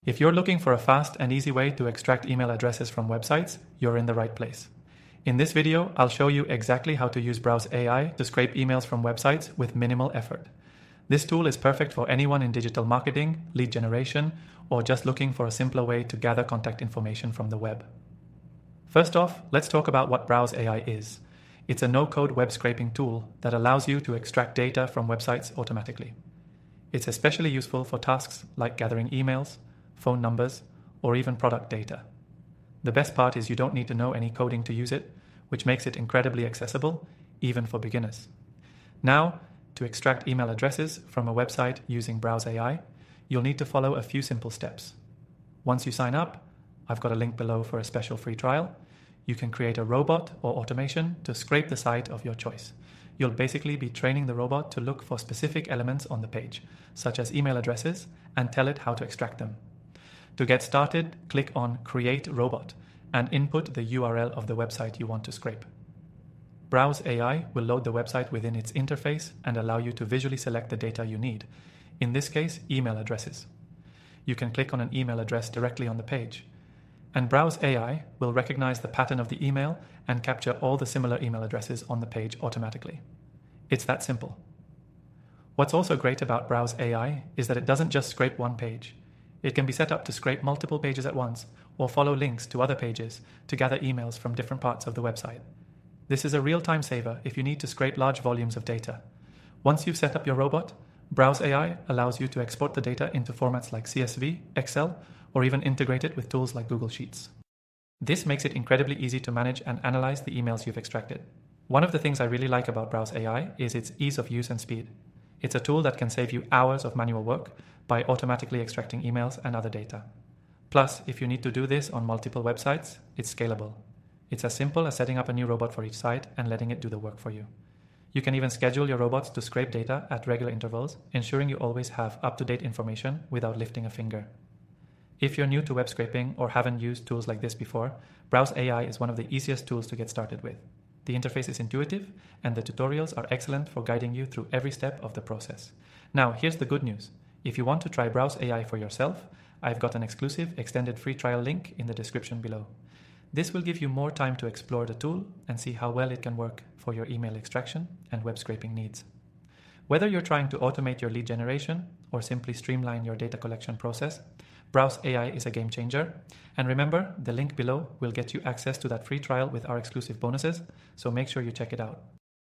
If you're looking for a fast and easy way to extract email addresses from websites, you're in the right place. In this video, I'll show you exactly how to use Browse AI to scrape emails from websites with minimal effort. This tool is perfect for anyone in digital marketing, lead generation, or just looking for a simpler way to gather contact information from the web. First off, let's talk about what Browse AI is. It's a no-code web scraping tool that allows you to extract data from websites automatically. It's especially useful for tasks like gathering emails, phone numbers, or even product data. The best part is you don't need to know any coding to use it, which makes it incredibly accessible, even for beginners. Now, to extract email addresses from a website using Browse AI, you'll need to follow a few simple steps. Once you sign up, I've got a link below for a special free trial. You can create a robot or automation to scrape the site of your choice. You'll basically be training the robot to look for specific elements on the page, such as email addresses, and tell it how to extract them. To get started, click on Create Robot and input the URL of the website you want to scrape. Browse AI will load the website within its interface and allow you to visually select the data you need, in this case, email addresses. You can click on an email address directly on the page, and Browse AI will recognize the pattern of the email and capture all the similar email addresses on the page automatically. It's that simple. What's also great about Browse AI is that it doesn't just scrape one page. It can be set up to scrape multiple pages at once or follow links to other pages to gather emails from different parts of the website. This is a real time saver if you need to scrape large volumes of data. Once you've set up your robot, Browse AI allows you to export the data into formats like CSV, Excel, or even integrate it with tools like Google Sheets. This makes it incredibly easy to manage and analyze the emails you've extracted. One of the things I really like about Browse AI is its ease of use and speed. It's a tool that can save you hours of manual work by automatically extracting emails and other data. Plus, if you need to do this on multiple websites, it's scalable. It's as simple as setting up a new robot for each site and letting it do the work for you. You can even schedule your robots to scrape data at regular intervals, ensuring you always have up-to-date information without lifting a finger. If you're new to web scraping or haven't used tools like this before, Browse AI is one of the easiest tools to get started with. The interface is intuitive, and the tutorials are excellent for guiding you through every step of the process. Now, here's the good news. If you want to try Browse AI for yourself, I've got an exclusive extended free trial link in the description below. This will give you more time to explore the tool and see how well it can work for your email extraction and web scraping needs. Whether you're trying to automate your lead generation or simply streamline your data collection process, Browse AI is a game changer. And remember, the link below will get you access to that free trial with our exclusive bonuses, so make sure you check it out.